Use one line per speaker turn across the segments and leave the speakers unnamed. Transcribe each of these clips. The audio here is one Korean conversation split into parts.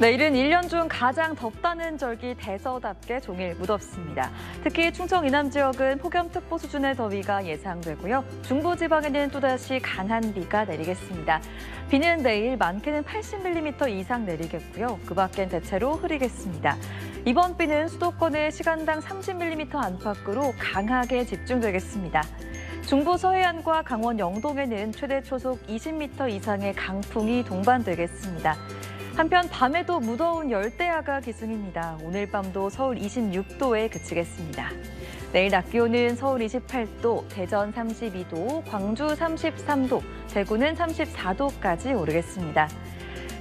내일은 1년 중 가장 덥다는 절기 대서답게 종일 무덥습니다. 특히 충청 이남 지역은 폭염특보 수준의 더위가 예상되고요. 중부지방에는 또다시 강한 비가 내리겠습니다. 비는 내일 많게는 80mm 이상 내리겠고요. 그 밖엔 대체로 흐리겠습니다. 이번 비는 수도권의 시간당 30mm 안팎으로 강하게 집중되겠습니다. 중부 서해안과 강원 영동에는 최대 초속 20m 이상의 강풍이 동반되겠습니다. 한편 밤에도 무더운 열대야가 기승입니다. 오늘 밤도 서울 26도에 그치겠습니다. 내일 낮 기온은 서울 28도, 대전 32도, 광주 33도, 대구는 34도까지 오르겠습니다.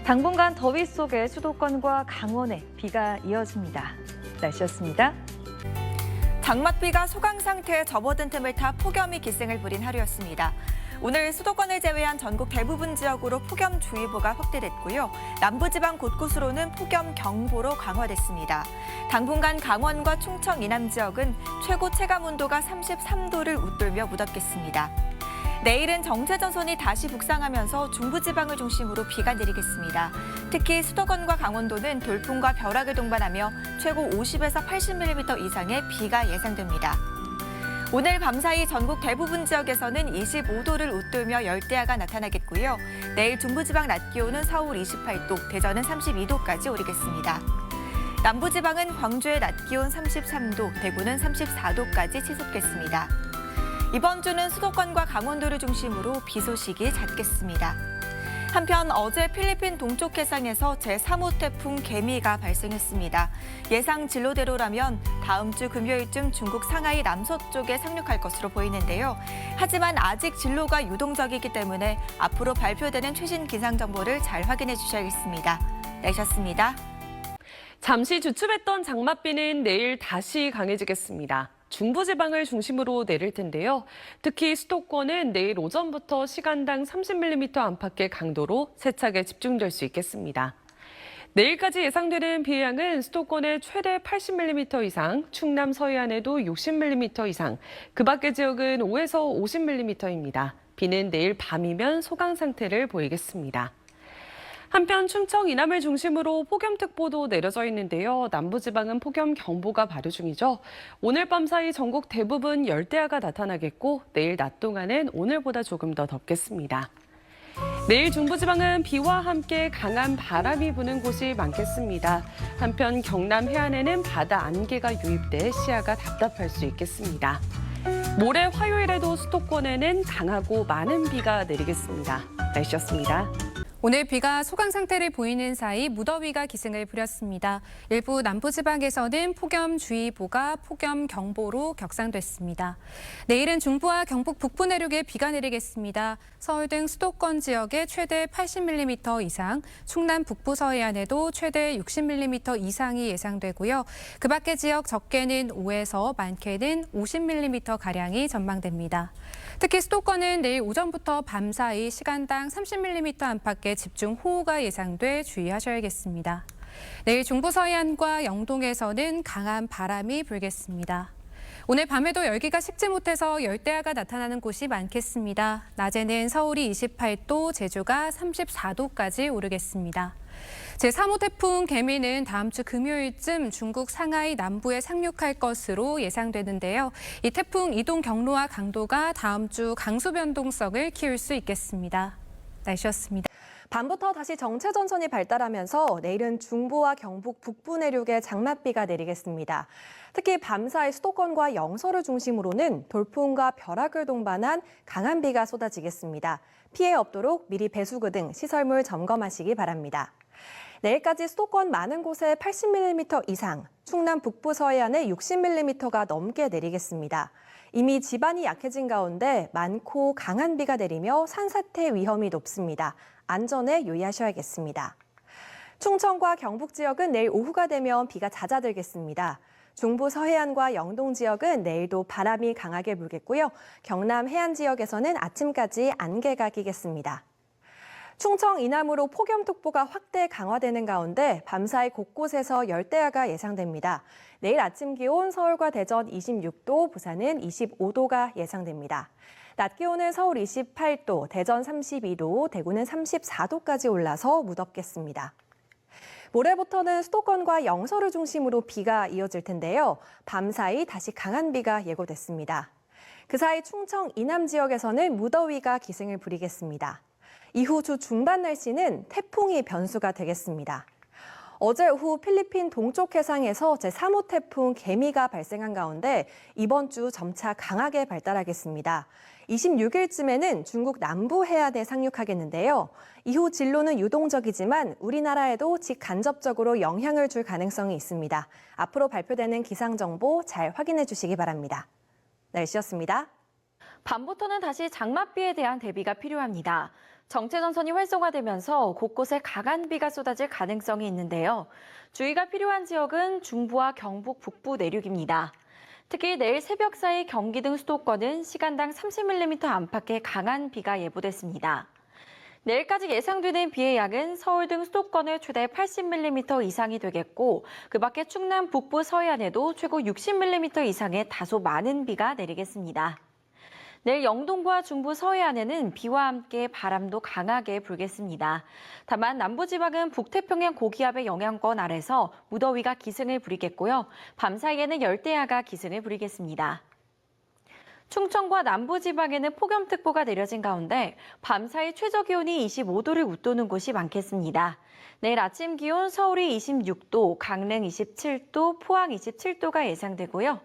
당분간 더위 속에 수도권과 강원에 비가 이어집니다. 날씨였습니다.
장맛비가 소강 상태에 접어든 틈을 타 폭염이 기승을 부린 하루였습니다. 오늘 수도권을 제외한 전국 대부분 지역으로 폭염주의보가 확대됐고요. 남부지방 곳곳으로는 폭염경보로 강화됐습니다. 당분간 강원과 충청 이남 지역은 최고 체감온도가 33도를 웃돌며 무덥겠습니다. 내일은 정체전선이 다시 북상하면서 중부지방을 중심으로 비가 내리겠습니다. 특히 수도권과 강원도는 돌풍과 벼락을 동반하며 최고 50에서 80mm 이상의 비가 예상됩니다. 오늘 밤사이 전국 대부분 지역에서는 25도를 웃돌며 열대야가 나타나겠고요. 내일 중부지방 낮 기온은 서울 28도, 대전은 32도까지 오르겠습니다. 남부지방은 광주의 낮 기온 33도, 대구는 34도까지 치솟겠습니다. 이번 주는 수도권과 강원도를 중심으로 비 소식이 잦겠습니다. 한편 어제 필리핀 동쪽 해상에서 제3호 태풍 개미가 발생했습니다. 예상 진로대로라면 다음 주 금요일쯤 중국 상하이 남서쪽에 상륙할 것으로 보이는데요. 하지만 아직 진로가 유동적이기 때문에 앞으로 발표되는 최신 기상 정보를 잘 확인해 주셔야겠습니다. 날씨였습니다.
잠시 주춤했던 장맛비는 내일 다시 강해지겠습니다. 중부지방을 중심으로 내릴 텐데요. 특히 수도권은 내일 오전부터 시간당 30mm 안팎의 강도로 세차게 집중될 수 있겠습니다. 내일까지 예상되는 비의 양은 수도권에 최대 80mm 이상, 충남 서해안에도 60mm 이상, 그 밖의 지역은 5에서 50mm입니다. 비는 내일 밤이면 소강 상태를 보이겠습니다. 한편 충청 이남을 중심으로 폭염특보도 내려져 있는데요. 남부지방은 폭염경보가 발효 중이죠. 오늘 밤 사이 전국 대부분 열대야가 나타나겠고 내일 낮 동안은 오늘보다 조금 더 덥겠습니다. 내일 중부지방은 비와 함께 강한 바람이 부는 곳이 많겠습니다. 한편 경남 해안에는 바다 안개가 유입돼 시야가 답답할 수 있겠습니다. 모레 화요일에도 수도권에는 강하고 많은 비가 내리겠습니다. 날씨였습니다.
오늘 비가 소강 상태를 보이는 사이 무더위가 기승을 부렸습니다. 일부 남부지방에서는 폭염주의보가 폭염경보로 격상됐습니다. 내일은 중부와 경북 북부 내륙에 비가 내리겠습니다. 서울 등 수도권 지역에 최대 80mm 이상, 충남 북부 서해안에도 최대 60mm 이상이 예상되고요. 그 밖의 지역 적게는 5에서 많게는 50mm가량이 전망됩니다. 특히 수도권은 내일 오전부터 밤사이 시간당 30mm 안팎의 집중호우가 예상돼 주의하셔야겠습니다. 내일 중부 서해안과 영동에서는 강한 바람이 불겠습니다. 오늘 밤에도 열기가 식지 못해서 열대야가 나타나는 곳이 많겠습니다. 낮에는 서울이 28도, 제주가 34도까지 오르겠습니다. 제3호 태풍 개미는 다음 주 금요일쯤 중국 상하이 남부에 상륙할 것으로 예상되는데요. 이 태풍 이동 경로와 강도가 다음 주 강수 변동성을 키울 수 있겠습니다. 날씨였습니다.
밤부터 다시 정체전선이 발달하면서 내일은 중부와 경북 북부 내륙에 장맛비가 내리겠습니다. 특히 밤사이 수도권과 영서를 중심으로는 돌풍과 벼락을 동반한 강한 비가 쏟아지겠습니다. 피해 없도록 미리 배수구 등 시설물 점검하시기 바랍니다. 내일까지 수도권 많은 곳에 80mm 이상, 충남 북부 서해안에 60mm가 넘게 내리겠습니다. 이미 지반이 약해진 가운데 많고 강한 비가 내리며 산사태 위험이 높습니다. 안전에 유의하셔야겠습니다. 충청과 경북 지역은 내일 오후가 되면 비가 잦아들겠습니다. 중부 서해안과 영동 지역은 내일도 바람이 강하게 불겠고요. 경남 해안 지역에서는 아침까지 안개가 끼겠습니다. 충청 이남으로 폭염특보가 확대 강화되는 가운데 밤사이 곳곳에서 열대야가 예상됩니다. 내일 아침 기온 서울과 대전 26도, 부산은 25도가 예상됩니다. 낮 기온은 서울 28도, 대전 32도, 대구는 34도까지 올라서 무덥겠습니다. 모레부터는 수도권과 영서를 중심으로 비가 이어질 텐데요. 밤사이 다시 강한 비가 예고됐습니다. 그 사이 충청 이남 지역에서는 무더위가 기승을 부리겠습니다. 이후 주 중반 날씨는 태풍이 변수가 되겠습니다. 어제 오후 필리핀 동쪽 해상에서 제3호 태풍 개미가 발생한 가운데 이번 주 점차 강하게 발달하겠습니다. 26일쯤에는 중국 남부 해안에 상륙하겠는데요. 이후 진로는 유동적이지만 우리나라에도 직간접적으로 영향을 줄 가능성이 있습니다. 앞으로 발표되는 기상정보 잘 확인해 주시기 바랍니다. 날씨였습니다.
밤부터는 다시 장맛비에 대한 대비가 필요합니다. 정체전선이 활성화되면서 곳곳에 강한 비가 쏟아질 가능성이 있는데요. 주의가 필요한 지역은 중부와 경북 북부 내륙입니다. 특히 내일 새벽 사이 경기 등 수도권은 시간당 30mm 안팎의 강한 비가 예보됐습니다. 내일까지 예상되는 비의 양은 서울 등 수도권의 최대 80mm 이상이 되겠고 그 밖에 충남 북부 서해안에도 최고 60mm 이상의 다소 많은 비가 내리겠습니다. 내일 영동과 중부 서해안에는 비와 함께 바람도 강하게 불겠습니다. 다만 남부지방은 북태평양 고기압의 영향권 아래서 무더위가 기승을 부리겠고요. 밤사이에는 열대야가 기승을 부리겠습니다. 충청과 남부지방에는 폭염특보가 내려진 가운데 밤사이 최저기온이 25도를 웃도는 곳이 많겠습니다. 내일 아침 기온 서울이 26도, 강릉 27도, 포항 27도가 예상되고요.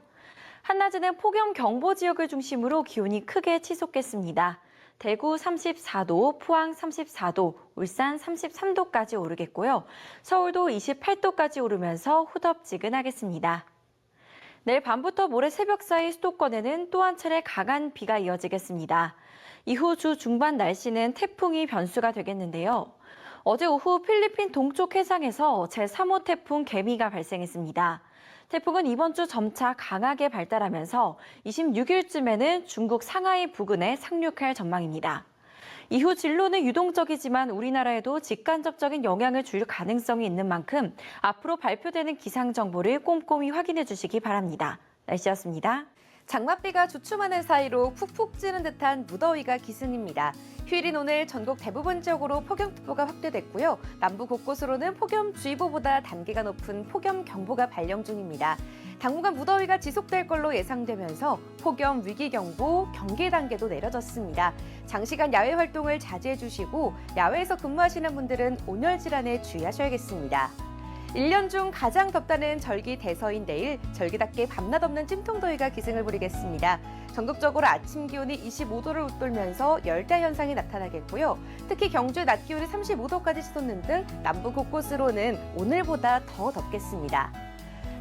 한낮에는 폭염 경보 지역을 중심으로 기온이 크게 치솟겠습니다. 대구 34도, 포항 34도, 울산 33도까지 오르겠고요. 서울도 28도까지 오르면서 후덥지근하겠습니다. 내일 밤부터 모레 새벽 사이 수도권에는 또 한 차례 강한 비가 이어지겠습니다. 이후 주 중반 날씨는 태풍이 변수가 되겠는데요. 어제 오후 필리핀 동쪽 해상에서 제3호 태풍 개미가 발생했습니다. 태풍은 이번 주 점차 강하게 발달하면서 26일쯤에는 중국 상하이 부근에 상륙할 전망입니다. 이후 진로는 유동적이지만 우리나라에도 직간접적인 영향을 줄 가능성이 있는 만큼 앞으로 발표되는 기상 정보를 꼼꼼히 확인해 주시기 바랍니다. 날씨였습니다.
장맛비가 주춤하는 사이로 푹푹 찌는 듯한 무더위가 기승입니다. 휴일인 오늘 전국 대부분 지역으로 폭염특보가 확대됐고요. 남부 곳곳으로는 폭염주의보보다 단계가 높은 폭염경보가 발령 중입니다. 당분간 무더위가 지속될 걸로 예상되면서 폭염 위기경보 경계 단계도 내려졌습니다. 장시간 야외 활동을 자제해 주시고 야외에서 근무하시는 분들은 온열 질환에 주의하셔야겠습니다. 1년 중 가장 덥다는 절기 대서인 내일 절기답게 밤낮 없는 찜통더위가 기승을 부리겠습니다. 전국적으로 아침 기온이 25도를 웃돌면서 열대 현상이 나타나겠고요. 특히 경주의 낮 기온이 35도까지 치솟는 등 남부 곳곳으로는 오늘보다 더 덥겠습니다.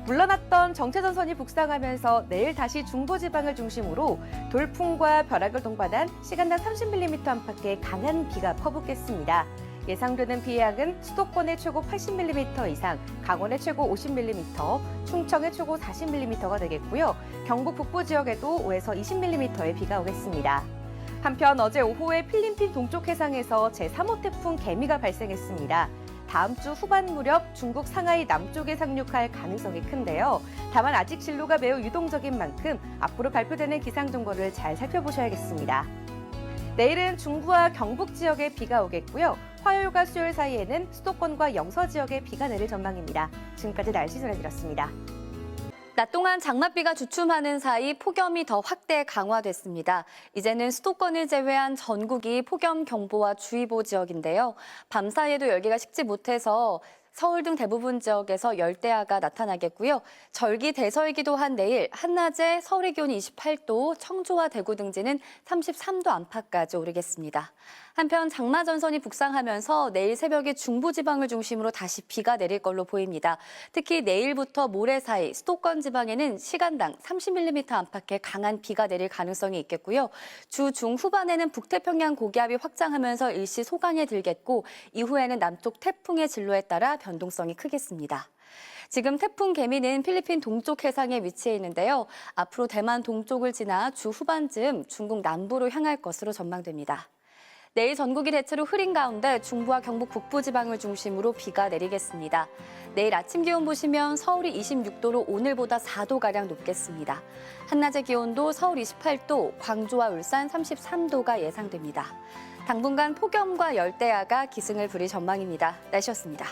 물러났던 정체전선이 북상하면서 내일 다시 중부지방을 중심으로 돌풍과 벼락을 동반한 시간당 30mm 안팎의 강한 비가 퍼붓겠습니다. 예상되는 비의 양은 수도권의 최고 80mm 이상, 강원의 최고 50mm, 충청의 최고 40mm가 되겠고요. 경북 북부 지역에도 5에서 20mm의 비가 오겠습니다. 한편 어제 오후에 필리핀 동쪽 해상에서 제3호 태풍 개미가 발생했습니다. 다음 주 후반 무렵 중국 상하이 남쪽에 상륙할 가능성이 큰데요. 다만 아직 진로가 매우 유동적인 만큼 앞으로 발표되는 기상 정보를 잘 살펴보셔야겠습니다. 내일은 중부와 경북 지역에 비가 오겠고요. 화요일과 수요일 사이에는 수도권과 영서 지역에 비가 내릴 전망입니다. 지금까지 날씨 전해드렸습니다.
낮 동안 장맛비가 주춤하는 사이 폭염이 더 확대 강화됐습니다. 이제는 수도권을 제외한 전국이 폭염 경보와 주의보 지역인데요. 밤 사이에도 열기가 식지 못해서 서울 등 대부분 지역에서 열대야가 나타나겠고요. 절기 대설이기도 한 내일 한낮에 서울의 기온이 28도, 청주와 대구 등지는 33도 안팎까지 오르겠습니다. 한편 장마전선이 북상하면서 내일 새벽에 중부지방을 중심으로 다시 비가 내릴 걸로 보입니다. 특히 내일부터 모레 사이 수도권 지방에는 시간당 30mm 안팎의 강한 비가 내릴 가능성이 있겠고요. 주 중후반에는 북태평양 고기압이 확장하면서 일시 소강에 들겠고 이후에는 남쪽 태풍의 진로에 따라 변동성이 크겠습니다. 지금 태풍 개미는 필리핀 동쪽 해상에 위치해 있는데요. 앞으로 대만 동쪽을 지나 주 후반쯤 중국 남부로 향할 것으로 전망됩니다. 내일 전국이 대체로 흐린 가운데 중부와 경북 북부 지방을 중심으로 비가 내리겠습니다. 내일 아침 기온 보시면 서울이 26도로 오늘보다 4도가량 높겠습니다. 한낮의 기온도 서울 28도, 광주와 울산 33도가 예상됩니다. 당분간 폭염과 열대야가 기승을 부릴 전망입니다. 날씨였습니다.